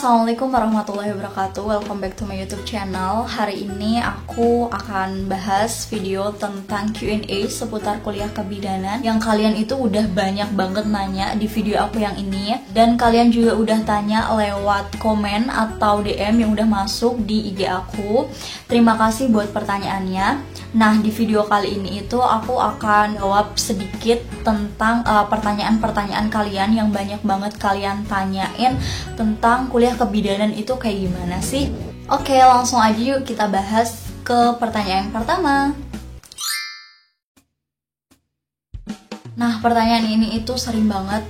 Assalamualaikum warahmatullahi wabarakatuh. Welcome back to my YouTube channel. Hari ini aku akan bahas video tentang Q&A seputar kuliah kebidanan yang kalian itu udah banyak banget nanya di video aku yang ini, dan kalian juga udah tanya lewat komen atau DM yang udah masuk di IG aku. Terima kasih buat pertanyaannya. Nah, di video kali ini itu aku akan jawab sedikit tentang pertanyaan-pertanyaan kalian yang banyak banget kalian tanyain tentang kuliah kebidanan itu kayak gimana sih. Oke, langsung aja yuk kita bahas ke pertanyaan pertama. Nah, pertanyaan ini itu sering banget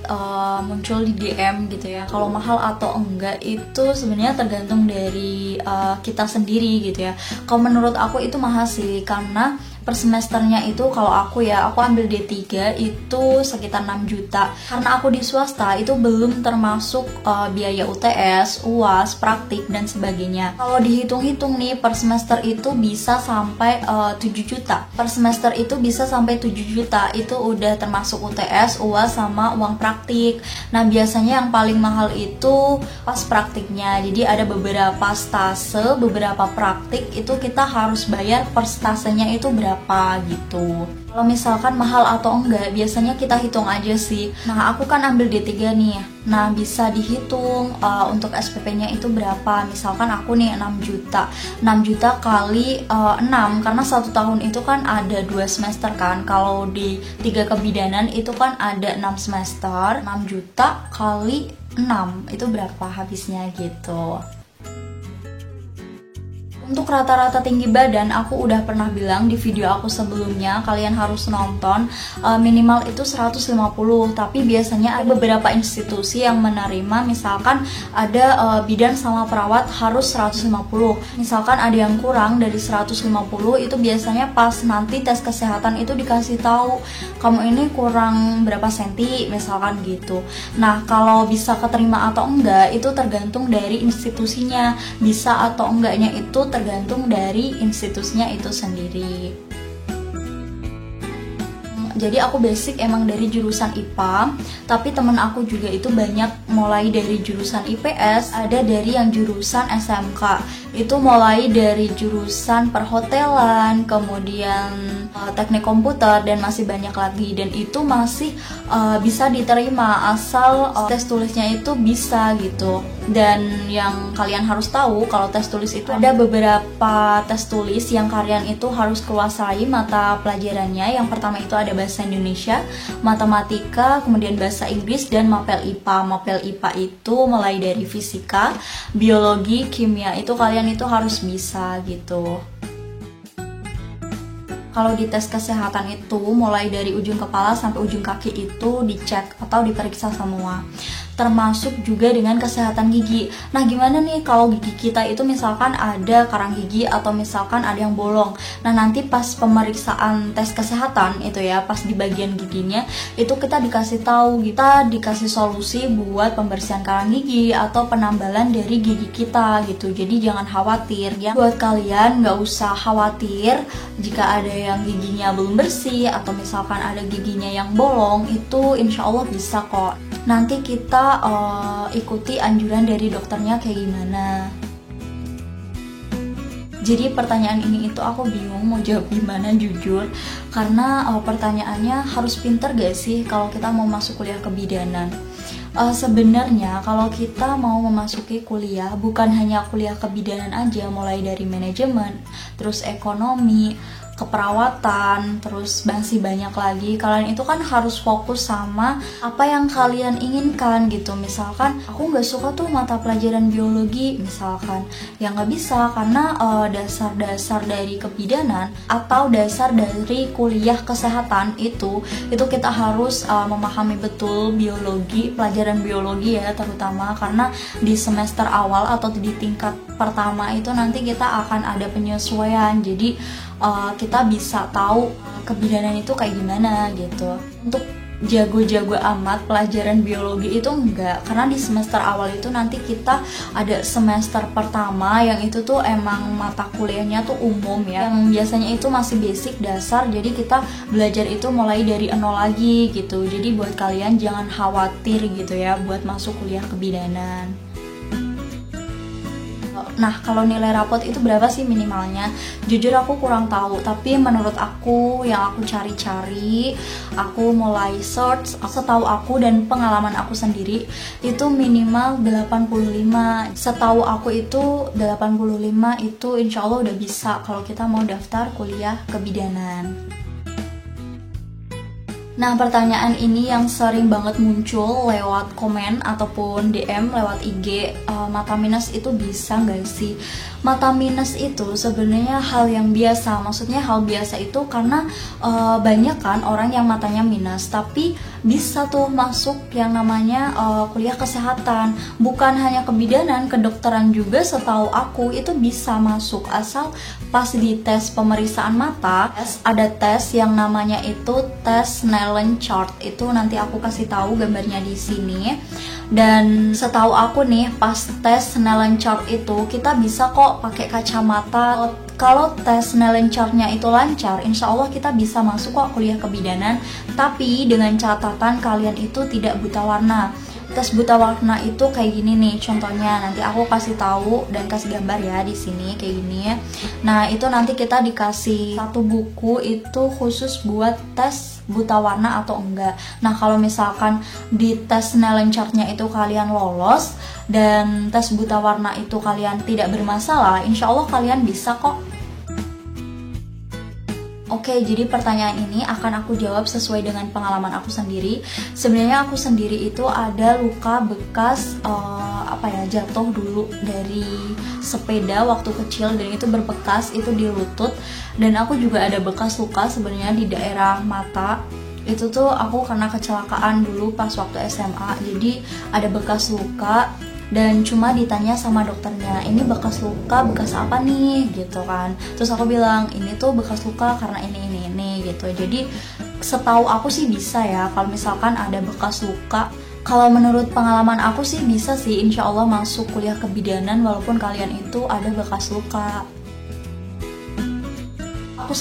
muncul di DM gitu ya. Kalau mahal atau enggak itu sebenarnya tergantung dari kita sendiri gitu ya. Kalau menurut aku itu mahal sih, karena per semesternya itu kalau aku ambil D3 itu sekitar 6 juta. Karena aku di swasta itu belum termasuk biaya UTS, UAS, praktik dan sebagainya. Kalau dihitung-hitung nih per semester itu bisa sampai 7 juta. Per semester itu bisa sampai 7 juta. Itu udah termasuk UTS, UAS sama uang praktik. Nah, biasanya yang paling mahal itu pas praktiknya. Jadi ada beberapa stase, beberapa praktik itu kita harus bayar per stasenya itu berapa gitu. Kalau misalkan mahal atau enggak, biasanya kita hitung aja sih. Nah, aku kan ambil D3 nih. Nah, bisa dihitung untuk SPP-nya itu berapa. Misalkan aku nih 6 juta. 6 juta kali 6, karena 1 tahun itu kan ada 2 semester kan. Kalau di 3 kebidanan itu kan ada 6 semester. 6 juta kali 6 itu berapa habisnya gitu. Untuk rata-rata tinggi badan, aku udah pernah bilang di video aku sebelumnya, kalian harus nonton minimal itu 150. Tapi biasanya ada beberapa institusi yang menerima, misalkan ada bidan sama perawat harus 150. Misalkan ada yang kurang dari 150, itu biasanya pas nanti tes kesehatan itu dikasih tahu, kamu ini kurang berapa senti misalkan gitu. Nah, kalau bisa keterima atau enggak itu tergantung dari institusinya. Bisa atau enggaknya itu tergantung dari institusinya itu sendiri. Jadi aku basic emang dari jurusan IPA, tapi temen aku juga itu banyak mulai dari jurusan IPS, ada dari yang jurusan SMK. Itu mulai dari jurusan perhotelan, kemudian teknik komputer, dan masih banyak lagi. Dan itu masih bisa diterima asal tes tulisnya itu bisa gitu. Dan yang kalian harus tahu, kalau tes tulis itu ada beberapa tes tulis yang kalian itu harus kuasai mata pelajarannya. Yang pertama itu ada bahasa Indonesia, matematika, kemudian bahasa Inggris, dan mapel IPA. Mapel IPA itu mulai dari fisika, biologi, kimia, itu kalian itu harus bisa gitu. Kalau di tes kesehatan itu mulai dari ujung kepala sampai ujung kaki itu dicek atau diperiksa semua, termasuk juga dengan kesehatan gigi. Nah, gimana nih kalau gigi kita itu misalkan ada karang gigi atau misalkan ada yang bolong. Nah, nanti pas pemeriksaan tes kesehatan itu ya, pas di bagian giginya itu kita dikasih tahu, kita dikasih solusi buat pembersihan karang gigi atau penambalan dari gigi kita gitu. Jadi jangan khawatir ya, buat kalian nggak usah khawatir jika ada yang giginya belum bersih atau misalkan ada giginya yang bolong, itu insya Allah bisa kok. Nanti kita ikuti anjuran dari dokternya kayak gimana. Jadi pertanyaan ini itu aku bingung mau jawab gimana jujur, karena pertanyaannya harus pinter gak sih kalau kita mau masuk kuliah kebidanan. Sebenarnya kalau kita mau memasuki kuliah, bukan hanya kuliah kebidanan aja, mulai dari manajemen, terus ekonomi, keperawatan, terus masih banyak lagi. Kalian itu kan harus fokus sama apa yang kalian inginkan gitu. Misalkan aku nggak suka tuh mata pelajaran biologi misalkan, ya nggak bisa, karena dasar-dasar dari kebidanan atau dasar dari kuliah kesehatan itu kita harus memahami betul biologi, pelajaran biologi ya terutama, karena di semester awal atau di tingkat pertama itu nanti kita akan ada penyesuaian. Jadi kita bisa tahu kebidanan itu kayak gimana gitu. Untuk jago-jago amat pelajaran biologi itu enggak, karena di semester awal itu nanti kita ada semester pertama yang itu tuh emang mata kuliahnya tuh umum ya, yang biasanya itu masih basic dasar, jadi kita belajar itu mulai dari nol lagi gitu. Jadi buat kalian jangan khawatir gitu ya buat masuk kuliah kebidanan. Nah, kalau nilai rapot itu berapa sih minimalnya? Jujur aku kurang tahu, tapi menurut aku yang aku cari-cari, aku mulai search, setahu aku dan pengalaman aku sendiri itu minimal 85. Setahu aku itu 85 itu insya Allah udah bisa kalau kita mau daftar kuliah kebidanan. Nah, pertanyaan ini yang sering banget muncul lewat komen ataupun DM lewat IG, mata minus itu bisa nggak sih? Mata minus itu sebenarnya hal yang biasa, maksudnya hal biasa itu karena banyak kan orang yang matanya minus, tapi bisa tuh masuk yang namanya kuliah kesehatan. Bukan hanya kebidanan, kedokteran juga setahu aku itu bisa masuk asal pas di tes pemeriksaan mata, ada tes yang namanya itu tes Snellen chart. Itu nanti aku kasih tahu gambarnya di sini. Dan setahu aku nih, pas tes Snellen chart itu kita bisa kok pakai kacamata. Kalau tes Snellen chart-nya itu lancar, insya Allah kita bisa masuk kok kuliah kebidanan. Tapi dengan catatan kalian itu tidak buta warna. Tes buta warna itu kayak gini nih contohnya, nanti aku kasih tahu dan kasih gambar ya di sini kayak gini. Nah, itu nanti kita dikasih satu buku itu khusus buat tes buta warna atau enggak. Nah, kalau misalkan di tes Snellen chart-nya itu kalian lolos dan tes buta warna itu kalian tidak bermasalah, insya Allah kalian bisa kok. Oke, jadi pertanyaan ini akan aku jawab sesuai dengan pengalaman aku sendiri. Sebenarnya aku sendiri itu ada luka bekas jatuh dulu dari sepeda waktu kecil, dan itu berbekas itu di lutut. Dan aku juga ada bekas luka sebenarnya di daerah mata. Itu tuh aku karena kecelakaan dulu pas waktu SMA. Jadi ada bekas luka. Dan cuma ditanya sama dokternya, ini bekas luka bekas apa nih gitu kan. Terus aku bilang ini tuh bekas luka karena ini gitu. Jadi setahu aku sih bisa ya kalau misalkan ada bekas luka. Kalau menurut pengalaman aku sih bisa sih insya Allah masuk kuliah kebidanan walaupun kalian itu ada bekas luka. Aku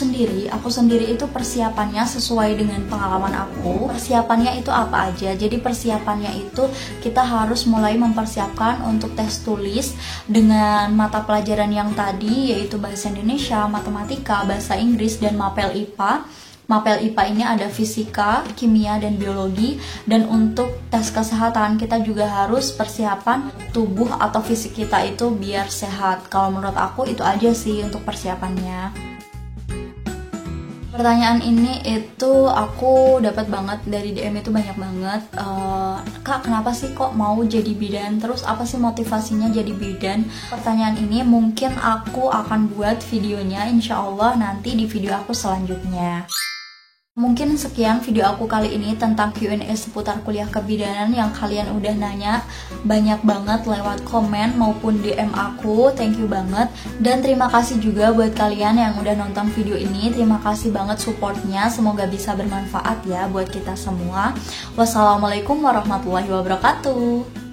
sendiri itu persiapannya sesuai dengan pengalaman aku. Persiapannya itu apa aja? Jadi persiapannya itu kita harus mulai mempersiapkan untuk tes tulis dengan mata pelajaran yang tadi, yaitu bahasa Indonesia, matematika, bahasa Inggris, dan mapel IPA. Mapel IPA ini ada fisika, kimia, dan biologi. Dan untuk tes kesehatan kita juga harus persiapan tubuh atau fisik kita itu biar sehat. Kalau menurut aku itu aja sih untuk persiapannya. Pertanyaan ini itu aku dapat banget dari DM itu banyak banget. Kak, kenapa sih kok mau jadi bidan? Terus apa sih motivasinya jadi bidan? Pertanyaan ini mungkin aku akan buat videonya insya Allah nanti di video aku selanjutnya. Mungkin sekian video aku kali ini tentang Q&A seputar kuliah kebidanan yang kalian udah nanya banyak banget lewat komen maupun DM aku. Thank you banget. Dan terima kasih juga buat kalian yang udah nonton video ini. Terima kasih banget supportnya. Semoga bisa bermanfaat ya buat kita semua. Wassalamualaikum warahmatullahi wabarakatuh.